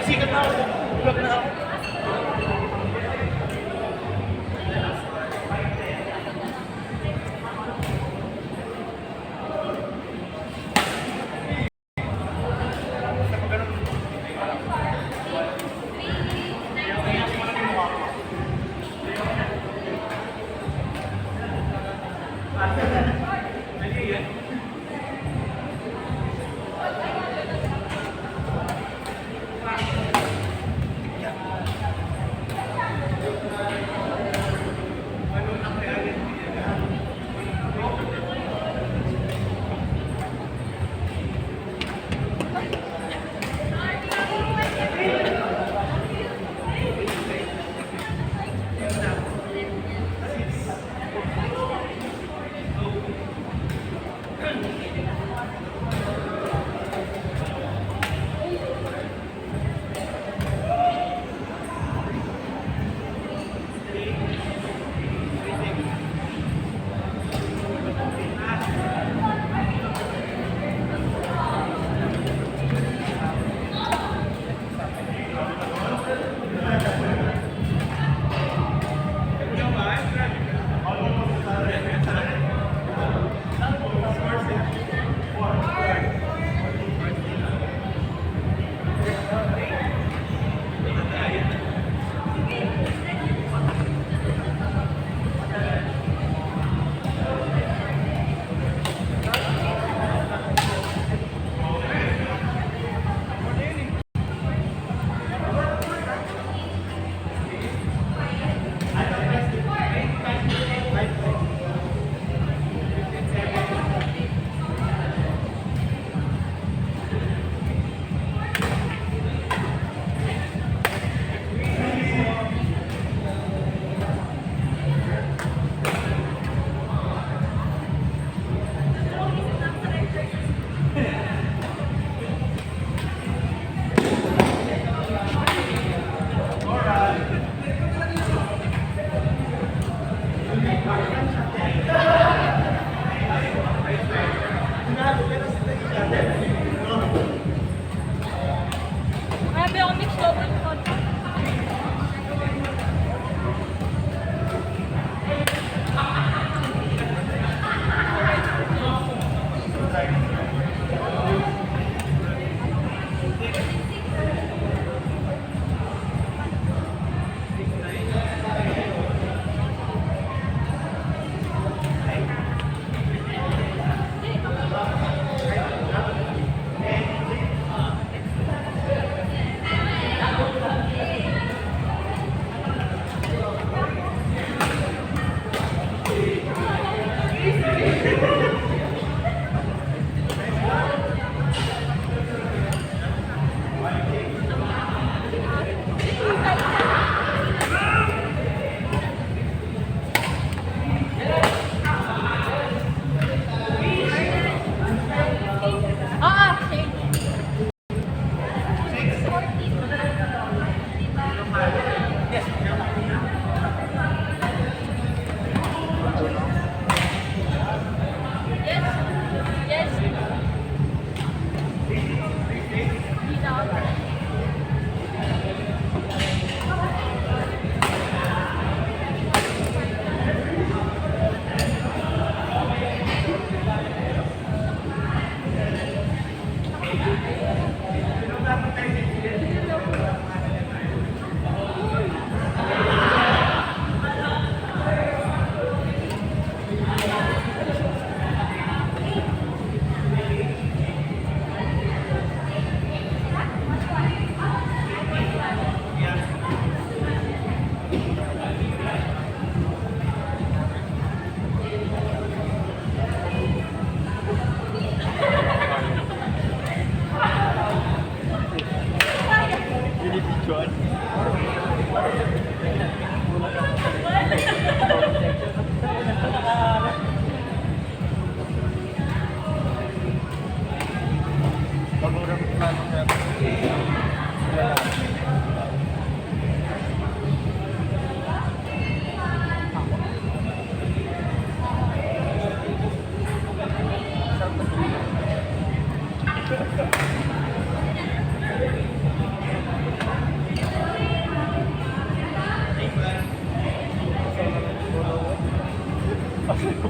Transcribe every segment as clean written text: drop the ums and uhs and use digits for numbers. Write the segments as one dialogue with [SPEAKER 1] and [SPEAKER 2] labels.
[SPEAKER 1] Sikat na ako. Vlog na ako.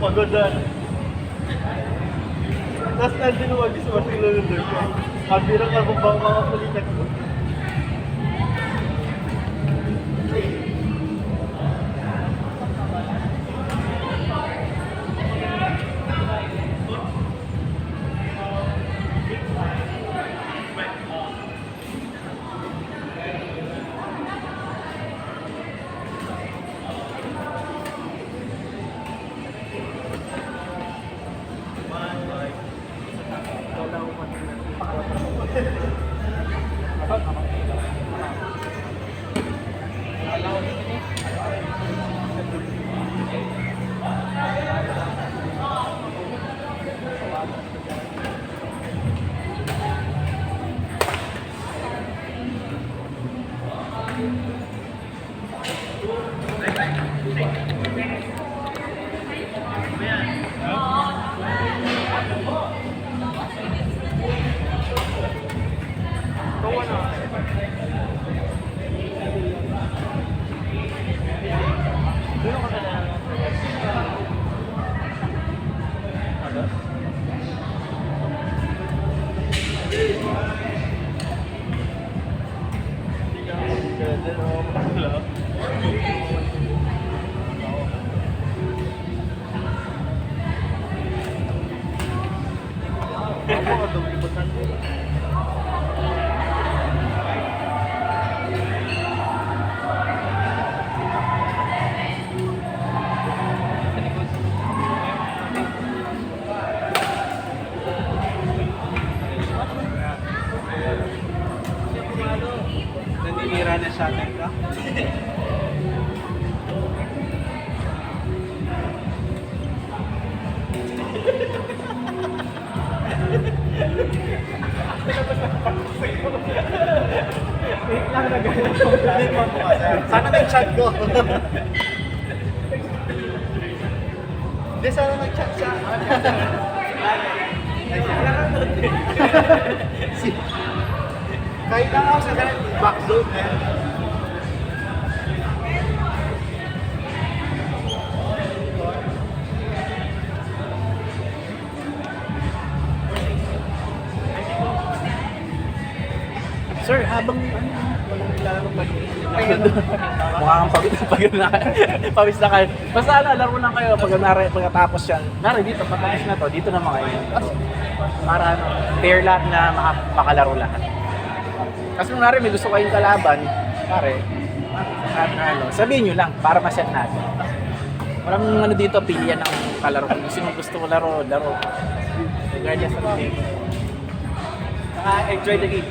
[SPEAKER 1] Pagod na. Tapos nandun yung mag-isa mo sila nandun ko. Sabi lang ako ba mga kulikat ko.
[SPEAKER 2] Naninira na siya ka? Wait lang na ganyan.
[SPEAKER 1] Sana nag-chat ko. Hindi, sana nag-chat siya. Kahit lang ako sa ganun, backzone na yan.
[SPEAKER 2] Sir, habang mukha kang pagod na pawis na kayo. Basta laro lang kayo pagkatapos yan. Nari dito, patapos na to, dito naman kayo. Para fair lahat na makalaro lahat. Kasi kung nari may gusto kayong kalaban, pare, sabihin nyo lang para maset natin. Walang dito, pilihan ng kalaro. Kung sino gusto ko laro. Regardless of the game. Enjoy the game.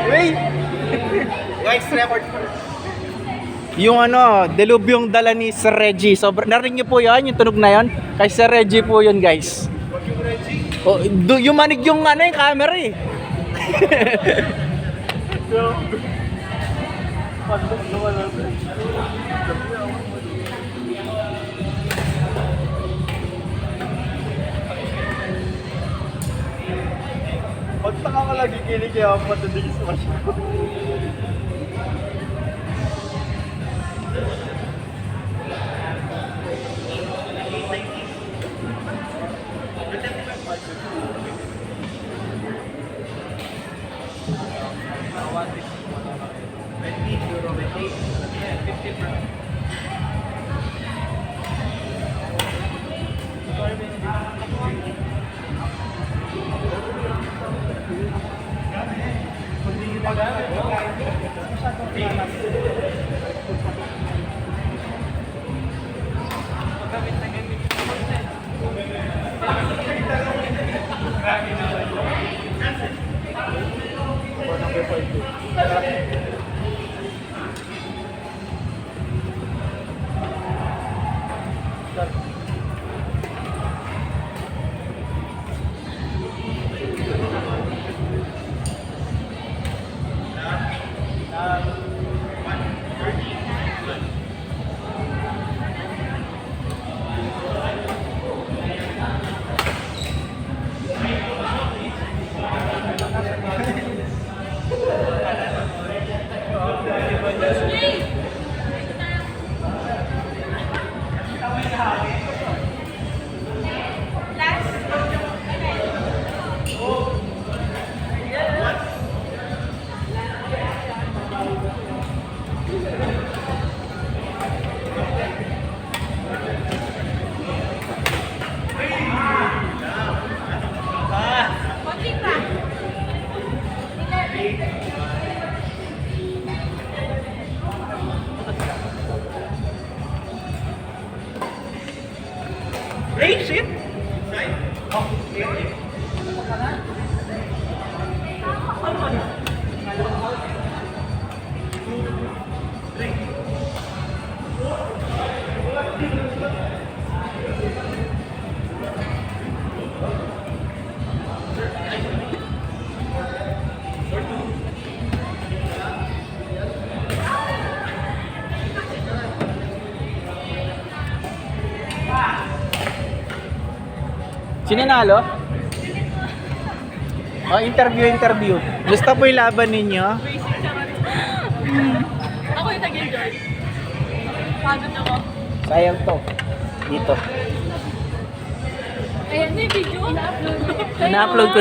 [SPEAKER 1] Wait! Guys, record ko.
[SPEAKER 2] Yung delubyong dala ni Sir Reggie. Narinig niyo po yan, yung tunog na yan? Kay Sir Reggie po yun, guys. Oh, yung manig yung yung camera eh.
[SPEAKER 1] Pagtaka ka lagi kinig kaya ako matudig sa masyado. Racing?
[SPEAKER 2] Sino nalo? Oh, interview. Gusto po yung laban ninyo?
[SPEAKER 3] Ako yung nag-enjoy. Pagod ako.
[SPEAKER 2] Sayang to. Dito.
[SPEAKER 3] Ayan, may video. Ina-upload.
[SPEAKER 2] Ina-upload ko